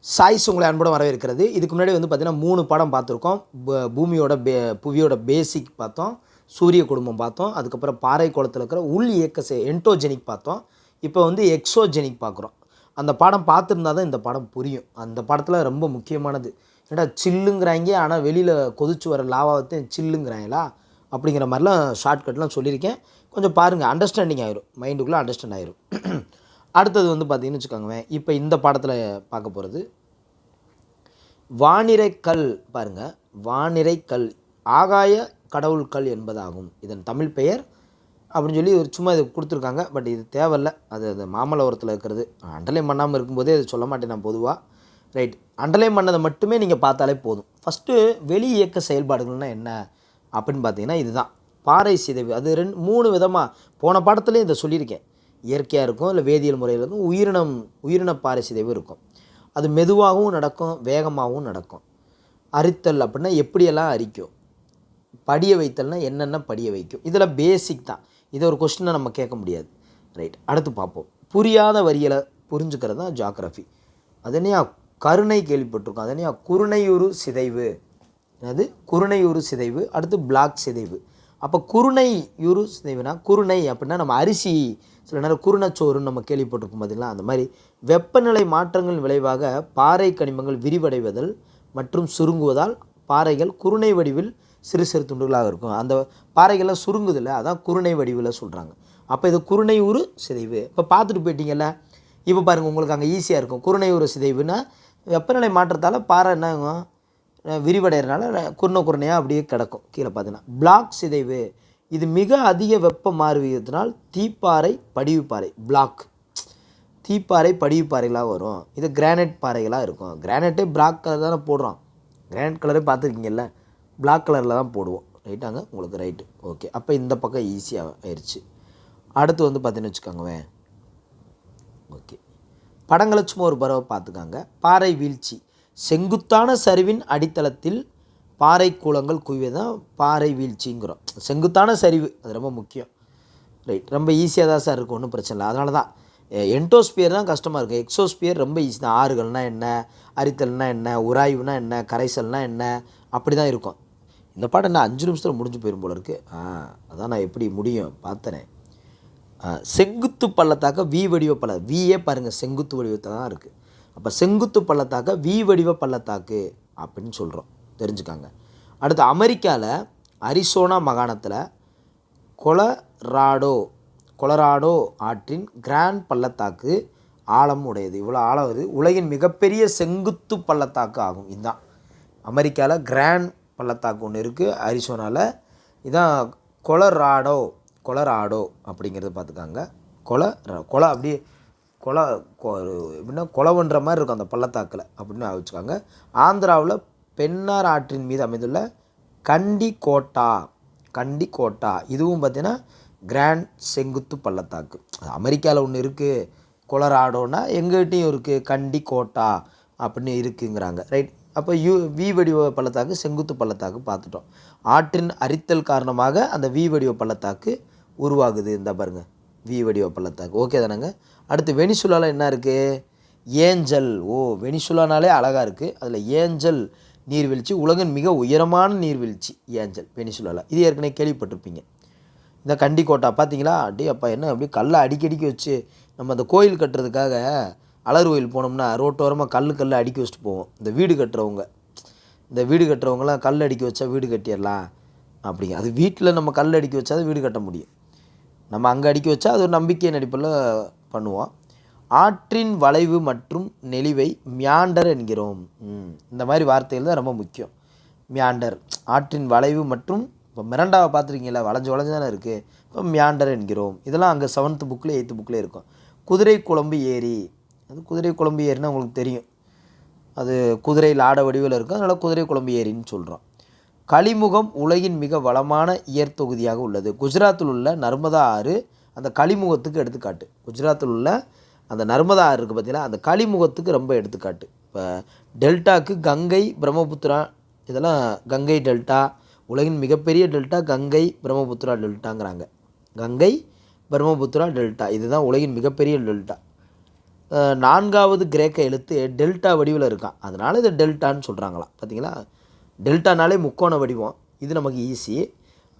Choice உங்களை அன்புடன் வரவேற்கிறது. இதுக்கு முன்னாடி வந்து பார்த்திங்கன்னா 3 படம் பார்த்துருக்கோம். புவியோட பேசிக் பார்த்தோம், சூரிய குடும்பம் பார்த்தோம், அதுக்கப்புறம் பாறை குளத்தில் இருக்கிற உள் இயக்க என்டோஜெனிக் பார்த்தோம். இப்போ வந்து எக்ஸோஜெனிக் பார்க்குறோம். அந்த படம் பார்த்துருந்தா தான் இந்த படம் புரியும். அந்த படத்தில் ரொம்ப முக்கியமானது ஏன்னா சில்லுங்கிறாங்க, ஆனால் வெளியில் கொதிச்சு வர லாவாவத்தை சில்லுங்கிறாங்களா அப்படிங்கிற மாதிரிலாம் ஷார்ட்கட்லாம் சொல்லியிருக்கேன். கொஞ்சம் பாருங்கள், அண்டர்ஸ்டாண்டிங் ஆயிரும், மைண்டுக்குள்ளே அண்டர்ஸ்டாண்ட் ஆயிரும். அடுத்தது வந்து பார்த்திங்கன்னு வச்சுக்கோங்களேன், இப்போ இந்த படத்தில் பார்க்க போகிறது வானிரைக்கல். பாருங்கள், வானிரைக்கல் ஆகாய கடவுள்கள் என்பதாகும். இதன் தமிழ் பெயர் அப்படின்னு சொல்லி ஒரு சும்மா இது கொடுத்துருக்காங்க. பட் இது தேவையில்லை, அது மாமல்லபுரத்தில் இருக்கிறது. அண்டர்லைன் பண்ணாமல் இருக்கும்போதே அது சொல்ல மாட்டேன் நான் பொதுவாக. ரைட், அண்டர்லைன் பண்ணதை மட்டுமே நீங்கள் பார்த்தாலே போதும். ஃபஸ்ட்டு வெளி இயக்க செயல்பாடுகள்னால் என்ன அப்படின்னு பார்த்தீங்கன்னா இதுதான் பாறை சிதைவு. அது 3 விதமாக போன பாடத்துலேயும் இதை சொல்லியிருக்கேன். இயற்கையாக இருக்கும், இல்லை வேதியியல் முறையில் இருக்கும், உயிரின பாறை சிதைவு இருக்கும். அது மெதுவாகவும் நடக்கும், வேகமாகவும் நடக்கும். அரித்தல் அப்படின்னா எப்படியெல்லாம் அரிக்கும், படிய வைத்தல்னால் என்னென்ன படிய வைக்கும். இதில் பேசிக் தான். இதை ஒரு கொஸ்டினை நம்ம கேட்க முடியாது. ரைட், அடுத்து பார்ப்போம். புரியாத வரிகளை புரிஞ்சுக்கிறது தான் ஜியாகிரஃபி. அதனையா கருணை கேள்விப்பட்டிருக்கோம், அதனையா குருணையுறு சிதைவு. அது குருணையுறு சிதைவு. அடுத்து பிளாக் சிதைவு. அப்போ குருணையுறு சிதைவுனா, குருணை அப்படின்னா நம்ம அரிசி சில நேரம் குருணச்சோறுன்னு நம்ம கேள்விப்பட்டிருக்கோம் பார்த்திங்களா. அந்த மாதிரி வெப்பநிலை மாற்றங்கள் விளைவாக பாறை கனிமங்கள் விரிவடைவதல் மற்றும் சுருங்குவதால் பாறைகள் குருணை வடிவில் சிறு சிறு துண்டுகளாக இருக்கும். அந்த பாறைகள்லாம் சுருங்குதில்ல, அதான் குருணை வடிவில் சொல்கிறாங்க. அப்போ இது குருணையுறு சிதைவு. இப்போ பார்த்துட்டு போயிட்டீங்கல்ல, இப்போ பாருங்கள் உங்களுக்கு அங்கே ஈஸியாக இருக்கும். குருணையுறு சிதைவுனா வெப்பநிலை மாற்றத்தால் பாறை என்ன விரிவடைகிறனால குருணையாக அப்படியே கிடக்கும் கீழே பார்த்தீங்கன்னா. பிளாக் சிதைவு, இது மிக அதிக வெப்ப மாறுவியத்தினால் தீப்பாறை படிவு பாறை, பிளாக் தீப்பாறை படிவு பாறைகளாக வரும். இது கிரானைட் பாறைகளாக இருக்கும். கிரானைட்டே பிளாக் கலர் தானே போடுறோம், கிரானைட் கலரே பார்த்துருக்கீங்கல்ல, பிளாக் கலரில் தான் போடுவோம். ரைட்டாங்க, உங்களுக்கு ரைட்டு. ஓகே, அப்போ இந்த பக்கம் ஈஸியாக ஆயிடுச்சு. அடுத்து வந்து பார்த்தீங்கன்னு வச்சுக்கோங்கவேன். ஓகே, படங்களை சும்மா ஒரு பறவை பார்த்துக்காங்க. பாறை வீழ்ச்சி, செங்குத்தான சரிவின் அடித்தளத்தில் பாறை கூலங்கள் குவிவை தான் பாறை வீழ்ச்சிங்கிறோம். செங்குத்தான சரிவு அது ரொம்ப முக்கியம். ரைட், ரொம்ப ஈஸியாக தான் சார் இருக்கும், ஒன்றும் பிரச்சனை இல்லை. அதனால தான் என்டோஸ்பியர் தான் கஷ்டமாக இருக்குது. எக்ஸோஸ்பியர் ரொம்ப ஈஸி தான். ஆறுகள்னால் என்ன, அரித்தல்னா என்ன, உராய்வுனா என்ன, கரைசல்னால் என்ன, அப்படி தான் இருக்கும். இந்த பாடம் என்ன 5 நிமிஷத்தில் முடிஞ்சு போயிடும் போல இருக்குது. அதான் நான் எப்படி முடியும் பார்த்தனே. செங்குத்து பள்ளத்தாக்க வி வடிவ வியே பாருங்கள், செங்குத்து வடிவத்தை தான் இருக்குது. அப்போ செங்குத்து பள்ளத்தாக்க வி வடிவ பள்ளத்தாக்கு அப்படின்னு சொல்கிறோம், தெரிஞ்சுக்காங்க. அடுத்து அமெரிக்காவில் அரிசோனா மாகாணத்தில் கொலராடோ ஆற்றின் கிராண்ட் பள்ளத்தாக்கு ஆழம் உடையது. இவ்வளோ ஆழம் இது உலகின் மிகப்பெரிய செங்குத்து பள்ளத்தாக்கு ஆகும். இதுதான் அமெரிக்காவில் கிராண்ட் பள்ளத்தாக்கு ஒன்று இருக்குது அரிசோனாவில். இதுதான் கொலராடோ அப்படிங்கிறது பார்த்துக்காங்க. கொலை அப்படியே எப்படின்னா கொலவன்ற மாதிரி இருக்கும் அந்த பள்ளத்தாக்கில் அப்படின்னு வச்சுக்காங்க. ஆந்திராவில் பெண்ணார் ஆற்றின் மீது அமைந்துள்ள கண்டி கோட்டா இதுவும் பார்த்திங்கன்னா கிராண்ட் செங்குத்து பள்ளத்தாக்கு. அமெரிக்காவில் ஒன்று இருக்குது கொலராடோன்னா, எங்கள்கிட்டையும் இருக்குது கண்டி கோட்டா அப்படின்னு இருக்குங்கிறாங்க. ரைட், அப்போ வி வடிவ பள்ளத்தாக்கு செங்குத்து பள்ளத்தாக்கு பார்த்துட்டோம். ஆற்றின் அரித்தல் காரணமாக அந்த வி வடிவ பள்ளத்தாக்கு உருவாகுது. இந்த பாருங்கள், வி வடிவ பள்ளத்தாக்கு. ஓகே தானேங்க. அடுத்து வெனிசுலாவில் என்ன இருக்குது, ஏஞ்சல். வெனிசுலானாலே அழகாக இருக்குது. அதில் ஏஞ்சல் நீர்வீழ்ச்சி உலகின் மிக உயரமான நீர்வீழ்ச்சி ஏஞ்சல், வெனிசுலாவில். இது ஏற்கனவே கேள்விப்பட்டிருப்பீங்க. இந்த கண்டிக்கோட்டா பார்த்தீங்களா, அப்பா என்ன அப்படியே கல்லை அடிக்கி வச்சு நம்ம அந்த கோயில் கட்டுறதுக்காக அலர் கோயில் போனோம்னா ரோட்டோரமாக கல் அடுக்கி வச்சுட்டு போவோம். இந்த வீடு கட்டுறவங்களாம் கல் அடுக்கி வச்சா வீடு கட்டிடலாம் அப்படிங்க. அது வீட்டில் நம்ம கல் அடுக்கி வச்சா தான் வீடு கட்ட முடியும். நம்ம அங்கே அடுக்கி வச்சா அது ஒரு நம்பிக்கை நடிப்பில் பண்ணுவோம். ஆற்றின் வளைவு மற்றும் நெளிவை மியாண்டர் என்கிறோம். இந்த மாதிரி வார்த்தைகள் தான் ரொம்ப முக்கியம். மியாண்டர், ஆற்றின் வளைவு மற்றும், இப்போ மிரண்டாவை பார்த்துருக்கீங்களா, வளைஞ்சு தானே இருக்குது. இப்போ மியாண்டர் என்கிறோம். இதெல்லாம் அங்கே 7th புக்கில் 8th புக்கில் இருக்கும். குதிரை குழம்பு ஏரி, அது குதிரை குழம்பு ஏரின்னா உங்களுக்கு தெரியும், அது குதிரையில் ஆட வடிவில் இருக்கும், அதனால் குதிரை குழம்பு ஏரின்னு சொல்கிறோம். கலிமுகம் உலகின் மிக வளமான தொகுதியாக உள்ளது. குஜராத்தில் உள்ள நர்மதா ஆறு அந்த கலிமுகத்துக்கு எடுத்துக்காட்டு. குஜராத்தில் உள்ள அந்த நர்மதா ஆறு இருக்குது பார்த்தீங்கன்னா, அந்த கலிமுகத்துக்கு ரொம்ப எடுத்துக்காட்டு. இப்போ டெல்டாக்கு கங்கை, பிரம்மபுத்திரா, இதெல்லாம் கங்கை டெல்டா, உலகின் மிகப்பெரிய டெல்டா கங்கை பிரம்மபுத்திரா டெல்டாங்கிறாங்க. கங்கை பிரம்மபுத்திரா டெல்டா இதுதான் உலகின் மிகப்பெரிய டெல்டா. 4வது கிரேக்க எழுத்து டெல்டா வடிவில் இருக்கான், அதனால் இது டெல்டான்னு சொல்கிறாங்களாம். பார்த்தீங்களா, டெல்டானாலே முக்கோண வடிவம், இது நமக்கு ஈஸி.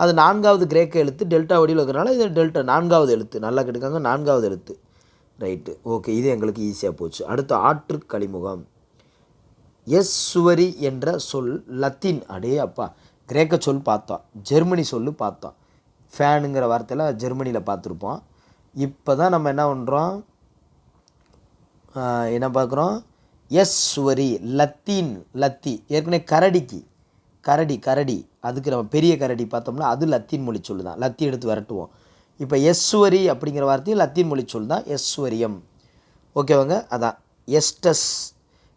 அது 4வது கிரேக்க எழுத்து டெல்டா வடிவில் இருக்கிறனால இது டெல்டா 4வது எழுத்து. நல்லா கேட்டுக்காங்க, 4வது எழுத்து. ரைட்டு, ஓகே, இது எங்களுக்கு ஈஸியாக போச்சு. அடுத்து ஆற்று கழிமுகம். எஸ்சுவரி என்ற சொல் லத்தீன். அடே அப்பா, கிரேக்க சொல் பார்த்தோம், ஜெர்மனி சொல் பார்த்தோம், ஃபேனுங்கிற வார்த்தையில் ஜெர்மனியில் பார்த்துருப்போம். இப்போ தான் நம்ம என்ன பண்ணுறோம், என்ன பார்க்குறோம், எஸ்சுவரி லத்தீன். லத்தி ஏற்கனவே கரடி அதுக்கு நம்ம பெரிய கரடி பார்த்தோம்னா அது லத்தீன் மொழி சொல் தான், லத்தி எடுத்து விரட்டுவோம். இப்போ எஸ்சுவரி அப்படிங்கிற வார்த்தையும் லத்தீன் மொழி சொல் தான், எஸ்வரியம். ஓகேவாங்க, அதான் எஸ்டஸ்.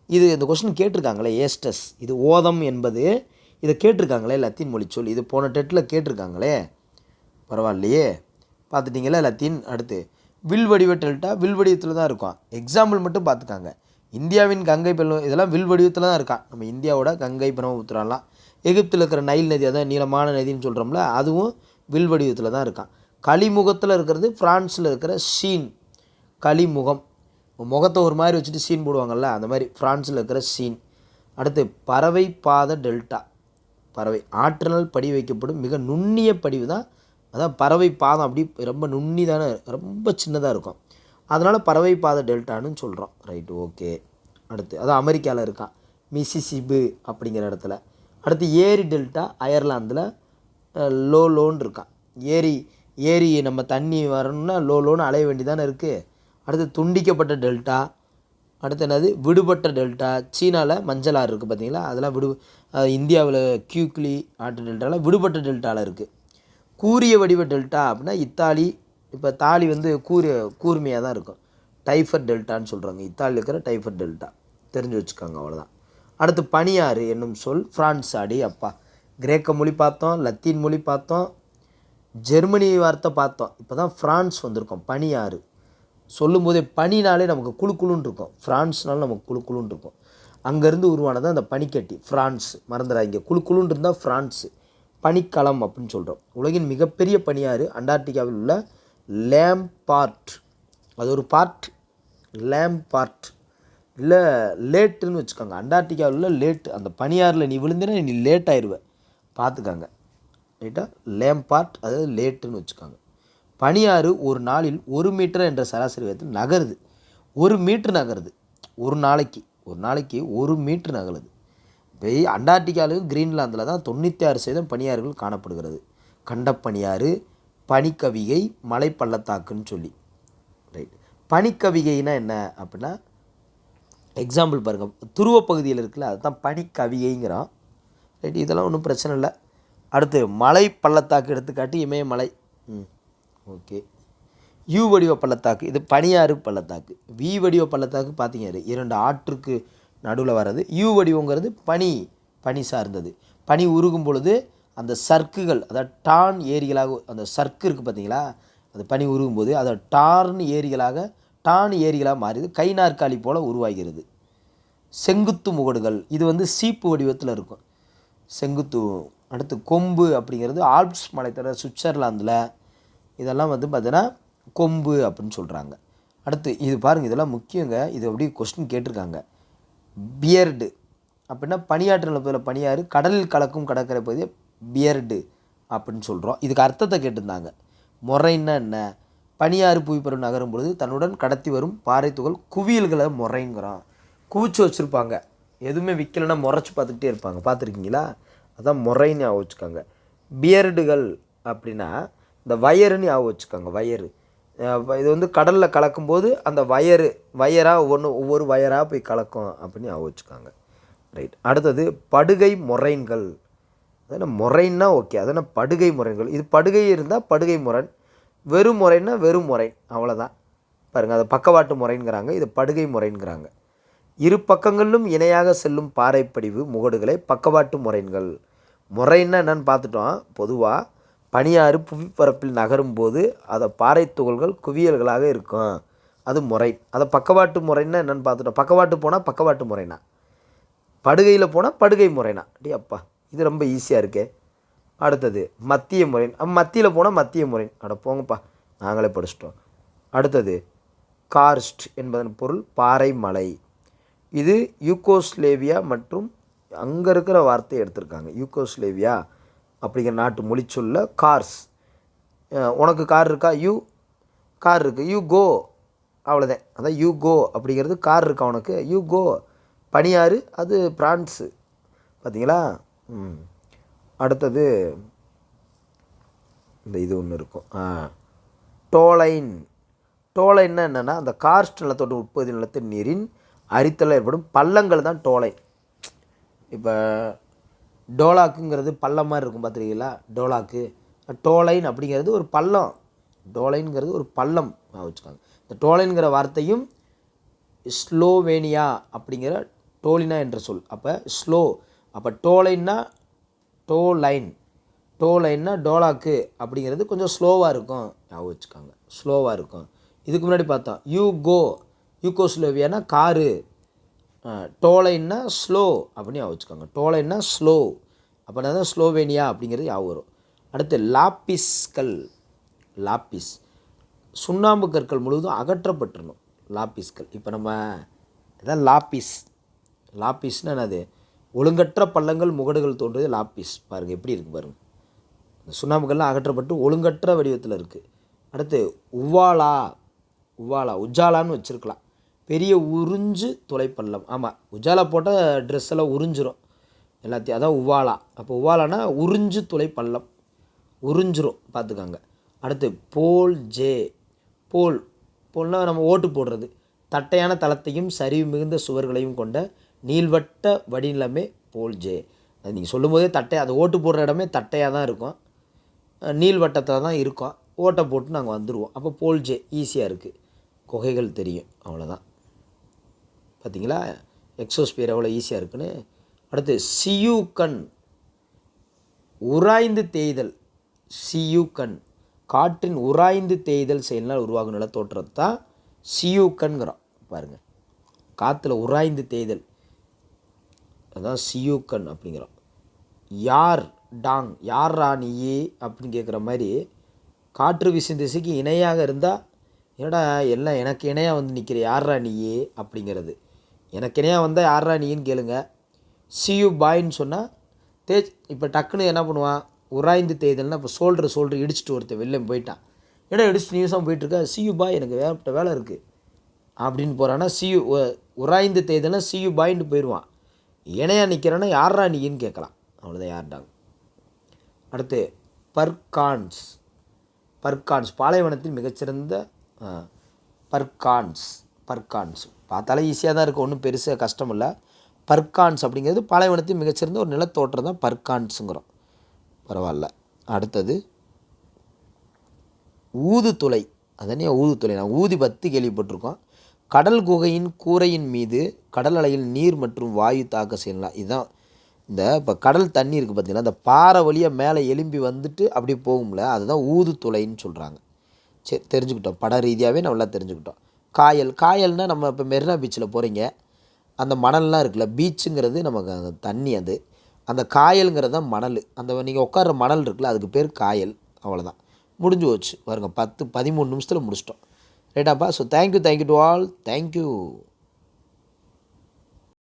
இது இந்த கொஸ்டின் கேட்டிருக்காங்களே, ஏஸ்டஸ், இது ஓதம் என்பது, இதை கேட்டிருக்காங்களே லத்தீன் மொழி சொல், இது போன டெட்டில் கேட்டிருக்காங்களே, பரவாயில்லையே, பார்த்துட்டிங்களா லத்தீன். அடுத்து வில் வடிவ டெல்டா வில் வடிவத்தில் தான் இருக்கும். எக்ஸாம்பிள் மட்டும் பார்த்துக்காங்க, இந்தியாவின் கங்கை பிரம்ம இதெல்லாம் வில் வடிவத்தில் தான் இருக்கான். நம்ம இந்தியாவோட கங்கை பிரம்மபுத்திராலாம், எகிப்தில் இருக்கிற நைல் நதி, அதான் நீளமான நதின்னு சொல்கிறோம்ல, அதுவும் வில் வடிவத்தில் தான் இருக்கான். கலிமுகத்தில் இருக்கிறது ஃப்ரான்ஸில் இருக்கிற ஷீன், கலிமுகம், முகத்தை ஒரு மாதிரி வச்சுட்டு சீன் போடுவாங்கள்ல, அந்த மாதிரி ஃப்ரான்ஸில் இருக்கிற சீன். அடுத்து பறவை பாத டெல்டா. பறவை ஆற்றல் படி வைக்கப்படும் மிக நுண்ணிய படிவு தான், அதான் பறவை பாதம் அப்படி ரொம்ப நுண்ணி தானே, ரொம்ப சின்னதாக இருக்கும், அதனால் பறவை பாத டெல்டான்னு சொல்கிறோம். Right, okay. அடுத்து அதான் அமெரிக்காவில் இருக்கான், மிசிசிபி அப்படிங்கிற இடத்துல. அடுத்து ஏரி டெல்டா அயர்லாந்தில் லோன்னு இருக்கான். ஏரி நம்ம தண்ணி வரணும்னா லோன்னு அலைய வேண்டி தானே இருக்குது. அடுத்து துண்டிக்கப்பட்ட டெல்டா. அடுத்து என்னது, விடுபட்ட டெல்டா. சீனாவில் மஞ்சள் ஆறு இருக்குது பார்த்தீங்களா, அதெல்லாம் இந்தியாவில் கியூக்லி ஆற்று டெல்டாவில் விடுபட்ட டெல்டாவில் இருக்குது. கூரிய வடிவ டெல்டா அப்படின்னா இத்தாலி, இப்போ தாலி வந்து கூர்மையாக தான் இருக்கும், டைஃபர் டெல்டான்னு சொல்கிறாங்க, இத்தாலியில் இருக்கிற டைஃபர் டெல்டா, தெரிஞ்சு வச்சுக்கோங்க, அவ்வளோதான். அடுத்து பனியாறு என்னும் சொல் ஃப்ரான்ஸ். அடி அப்பா, கிரேக்க மொழி பார்த்தோம், லத்தீன் மொழி பார்த்தோம், ஜெர்மனி வார்த்தை பார்த்தோம், இப்போ தான் ஃப்ரான்ஸ் வந்திருக்கோம். பனியாறு சொல்லும் போதே பனினாலே நமக்கு குழுக்குழுன்னு இருக்கும், ஃப்ரான்ஸ்னாலும் நமக்கு குழுக்குழுன்னு இருக்கும். அங்கேருந்து உருவானது அந்த பனிக்கட்டி ஃப்ரான்ஸ், மறந்துடாங்க, குழுக்குழுன்னு இருந்தால் ஃப்ரான்ஸு. பனிக்களம் அப்படின்னு சொல்கிறோம். உலகின் மிகப்பெரிய பனியாறு அண்டார்டிகாவில் உள்ள லேம்பார்ட், அது ஒரு பார்ட், லேம்பார்ட் இல்லை லேட்டுன்னு வச்சுக்கோங்க. அண்டார்டிகாவில் உள்ள லேட், அந்த பனியாறில் நீ விழுந்தேன்னா நீ லேட் ஆயிடுவேன், பார்த்துக்காங்க. ரைட்டா, லேம்பார்ட் அதாவது லேட்டுன்னு வச்சுக்கோங்க. பனியாறு ஒரு நாளில் 1 மீட்டர் என்ற சராசரி வேகத்தில் நகருது. 1 மீட்டர் நகருது ஒரு நாளைக்கு 1 மீட்டர் நகருது. இப்போ அண்டார்டிகாவிலும் கிரீன்லாந்தில் தான் 96% பனியாறுகள் காணப்படுகிறது. கண்டப்பனியாறு, பனிக்கவிகை, மலை பள்ளத்தாக்குன்னு சொல்லி. ரைட், பனிக்கவிகைனா என்ன அப்படின்னா, எக்ஸாம்பிள் பாருங்கள், துருவ பகுதியில் இருக்குல்ல, அதுதான் பனிக்கவிகைங்கிறோம். ரைட், இதெல்லாம் ஒன்றும் பிரச்சனை இல்லை. அடுத்து மலை பள்ளத்தாக்கு எடுத்துக்காட்டி இமயமலை. ஓகே. யூ வடிவ பள்ளத்தாக்கு, இது பனியாறு பள்ளத்தாக்கு. வி வடிவ பள்ளத்தாக்கு பார்த்தீங்க, 2 ஆற்றுக்கு நடுவில் வர்றது. யூ வடிவங்கிறது பனி சார்ந்தது. பனி உருகும் பொழுது அந்த சர்க்குகள், அதாவது டான் ஏரிகளாக, அந்த சர்க்கு இருக்குது பார்த்தீங்களா, அது பனி உருகும் போது அதை டான் ஏரிகளாக மாறிது, கை நாற்காலி போல் உருவாகிறது. செங்குத்து முகடுகள், இது வந்து சீப்பு வடிவத்தில் இருக்கும், செங்குத்து. அடுத்து கொம்பு அப்படிங்கிறது ஆல்ப்ஸ் மலைத்தொடர் சுவிட்சர்லாந்தில், இதெல்லாம் வந்து பார்த்தீங்கன்னா கொம்பு அப்படின்னு சொல்கிறாங்க. அடுத்து இது பாருங்கள், இதெல்லாம் முக்கியங்க, இது அப்படி கொஸ்டின் கேட்டிருக்காங்க. பியர்டு அப்படின்னா பனியாற்று நிலப்பகுதியில் பனியாறு, கடலில் கலக்கும் கடற்கரை பகுதியை பியர்டு அப்படின்னு சொல்கிறோம். இதுக்கு அர்த்தத்தை கேட்டிருந்தாங்க. மொரைன்னா என்ன, பனியாறு புவிப்பரப்பு நகரும் பொழுது தன்னுடன் கடத்தி வரும் பாறை துகள் குவியல்களை மொரைங்கிறோம். குவிச்சு வச்சுருப்பாங்க, எதுவுமே விற்கலைன்னா முறைச்சி பார்த்துக்கிட்டே இருப்பாங்க, பார்த்துருக்கீங்களா, அதான் மொரைன்னு ஞாபகம் வச்சுக்கோங்க. பியர்டுகள் அப்படின்னா இந்த வயருன்னு ஞாபகம் வச்சுக்கோங்க, வயரு. இது வந்து கடலில் கலக்கும்போது அந்த வயராக ஒவ்வொரு வயராக போய் கலக்கும் அப்படின்னு ஞாபகம் வச்சுக்கோங்க. ரைட், அடுத்தது படுகை மொரைன்கள். அதான் மொரைன்னா ஓகே, அதான் படுகை முறைகள். இது படுகை இருந்தால் படுகை முரண், வெறும் முறைன்னா வெறும் முறை, அவ்வளோதான். பாருங்கள், அதை பக்கவாட்டு முறைங்கிறாங்க, இது படுகை முறைங்கிறாங்க. இரு பக்கங்களிலும் இணையாக செல்லும் பாறைப்படிவு முகடுகளை பக்கவாட்டு முறைன்கள். முறைன்னா என்னென்னு பார்த்துட்டோம். பொதுவாக பனியாறு புவிப்பரப்பில் நகரும் போது அதை பாறை துகள்கள் குவியல்களாக இருக்கும், அது முறை. அதை பக்கவாட்டு முறைன்னா என்னென்னு பார்த்துட்டோம். பக்கவாட்டு போனால் பக்கவாட்டு முறைனா, படுகையில் போனால் படுகை முறைனா. அப்படி அப்பா, இது ரொம்ப ஈஸியாக இருக்கே. அடுத்தது மத்திய முறை, மத்தியில் போனால் மத்திய முறை. அட போங்கப்பா, நாங்களே படிச்சிட்டோம். அடுத்தது கார்ஸ்ட் என்பதன் பொருள் பாறை மலை. இது யூகோஸ்லேவியா மற்றும் அங்கே இருக்கிற வார்த்தையை எடுத்திருக்காங்க. யூகோஸ்லேவியா அப்படிங்கிற நாட்டு மொழிச்சொல்ல கார்ஸ். உனக்கு கார் இருக்கா? கார் இருக்குது, யூ கோ, அவ்வளோதான். அதான் யூ கோ அப்படிங்கிறது கார் இருக்கா உனக்கு, யூ கோ. பனியாறு அது பிரான்ஸு. பார்த்தீங்களா? அடுத்தது இந்த இது ஒன்று இருக்கும், டோலைன். டோலைன்னா என்னென்னா அந்த கார்ஸ்ட் நிலத்தோட உட்பகுதி நிலத்தின் நீரின் அரித்தல் ஏற்படும் பள்ளங்கள் தான் டோலைன். இப்போ டோலாக்குங்கிறது பள்ளம் மாதிரி இருக்கும் பார்த்துருக்கீங்களா, டோலாக்கு. டோலைன் அப்படிங்கிறது ஒரு பள்ளம், டோலைன்கிறது ஒரு பள்ளம் வச்சுக்காங்க. இந்த டோலைன்கிற வார்த்தையும் ஸ்லோவேனியா அப்படிங்கிற டோலினா என்ற சொல். அப்போ அப்போ டோலைன்னா டோலைன்னா டோலாக்கு அப்படிங்கிறது கொஞ்சம் ஸ்லோவாக இருக்கும், ஞாபகம் வச்சுக்காங்க, ஸ்லோவாக இருக்கும். இதுக்கு முன்னாடி பார்த்தோம் யூகோஸ்லோவியானா காரு, டோலைன்னா ஸ்லோ அப்படின்னு ஞாபகம் வச்சுக்காங்க. டோலைன்னா ஸ்லோ, அப்படின்னா தான் ஸ்லோவேனியா அப்படிங்கிறது ஞாபகம் வரும். அடுத்து லாப்பிஸ் சுண்ணாம்பு கற்கள் முழுவதும் அகற்றப்பட்டுருணும். லாப்பிஸ்கள் இப்போ நம்ம இதான் லாப்பிஸ்னால் என்னது? ஒழுங்கற்ற பள்ளங்கள் முகடுகள் தோன்றுவது லாப்பிஸ். பாருங்கள் எப்படி இருக்குது பாருங்கள். இந்த சுண்ணாம்புகள்லாம் அகற்றப்பட்டு ஒழுங்கற்ற வடிவத்தில் இருக்குது. அடுத்து உஜாலான்னு வச்சுருக்கலாம். பெரிய உறிஞ்சு துளைப்பள்ளம். ஆமாம், உஜாலா போட்டால் ட்ரெஸ் எல்லாம் உறிஞ்சிரும் எல்லாத்தையும், அதான் உவாலா. அப்போ உவாலானா உறிஞ்சு துளைப்பள்ளம், உறிஞ்சிரும், பார்த்துக்காங்க. அடுத்து போல்னால் நம்ம ஓட்டு போடுறது. தட்டையான தளத்தையும் சரிவு மிகுந்த சுவர்களையும் கொண்ட நீள்வட்ட வடிநிலமே போல்ஜே. அது நீங்கள் சொல்லும் போதே அது ஓட்டு போடுற இடமே தட்டையாக தான் இருக்கும், நீள்வட்டத்தில் தான் இருக்கும். ஓட்டை போட்டு நாங்கள் வந்துடுவோம். அப்போ போல்ஜே ஈஸியாக இருக்குது. குகைகள் தெரியும், அவ்வளோதான். பார்த்தீங்களா எக்ஸோஸ்பியர் எவ்வளோ ஈஸியாக இருக்குன்னு. அடுத்து சியூகன், உராய்ந்து தேய்தல். சியூகன் காற்றின் உராய்ந்து தேய்தல் செயலினால் உருவாகும் நிலத்தோற்றத்தை தான் சியூகன்கிறோம். பாருங்கள், காற்றுல உராய்ந்து தேய்தல், அதுதான் சியூகன் அப்படிங்கிறோம். யார்ரா நீயே அப்படின்னு கேட்குற மாதிரி காற்று வீசும் திசைக்கு இணையாக இருந்தால் என்னடா எல்லாம் எனக்கு இணையாக வந்து நிற்கிற யார்ரா நீயே அப்படிங்கிறது. எனக்கு இணையாக வந்தால் யார்ரா நீன்னு கேளுங்க. சியூ பாயின்னு சொன்னால் இப்போ டக்குன்னு என்ன பண்ணுவான், உராய்ந்து தேய்தல்னா இப்போ சோல்டர் இடிச்சிட்டு ஒருத்தர் வெளில போயிட்டான், ஏன்னா இடிச்சிட்டு நியூஸாக போயிட்டுருக்கா, சியூ பாய் எனக்கு வேலை இருக்குது அப்படின்னு போகிறான்னா உராய்ந்து தேய்தல்னா சியூ பாயின்னு போயிடுவான். இணையாக நிற்கிறான்னா யார்ரா நீன்னு கேட்கலாம், அவ்வளோதான், யார்டாங்க. அடுத்து பர்கான்ஸ் பாலைவனத்தின் மிகச்சிறந்த பர்கான்ஸ் பார்த்தாலே ஈஸியாக தான் இருக்குது, ஒன்றும் பெருசாக கஷ்டம் இல்லை. பர்கான்ஸ் அப்படிங்கிறது பாலைவனத்தின் மிகச்சிறந்த ஒரு நிலத்தோற்றம் தான் பர்கான்ஸுங்கிறோம். பரவாயில்ல. அடுத்தது ஊதுத்துளை. அதனே ஊதுத்துளை, நான் ஊதி பற்றி கேள்விப்பட்டிருக்கோம். கடல் குகையின் கூரையின் மீது கடல் அலையில் நீர் மற்றும் வாயு தாக்க செய்யலாம். இதுதான் இந்த இப்போ கடல் தண்ணி இருக்குது பார்த்திங்கன்னா, இந்த பாறை வழியாக மேலே எலும்பி வந்துட்டு அப்படி போகும்ல, அதுதான் ஊதுத்துளைன்னு சொல்கிறாங்க. சரி, தெரிஞ்சுக்கிட்டோம், பட ரீதியாகவே நல்லா தெரிஞ்சுக்கிட்டோம். காயல்னால் நம்ம இப்போ மெரினா பீச்சில் போகிறீங்க, அந்த மணல்லாம் இருக்குல்ல, பீச்சுங்கிறது நமக்கு அந்த தண்ணி, அந்த காயலுங்கிறது தான் மணல். அந்த நீங்கள் உட்கார்ற மணல் இருக்குல்ல, அதுக்கு பேர் காயல். அவ்வளோதான், முடிஞ்சு போச்சு. பாருங்க, 13 நிமிஷத்தில் முடிச்சிட்டோம். ரைட்டாப்பா? So thank you to all. Thank you.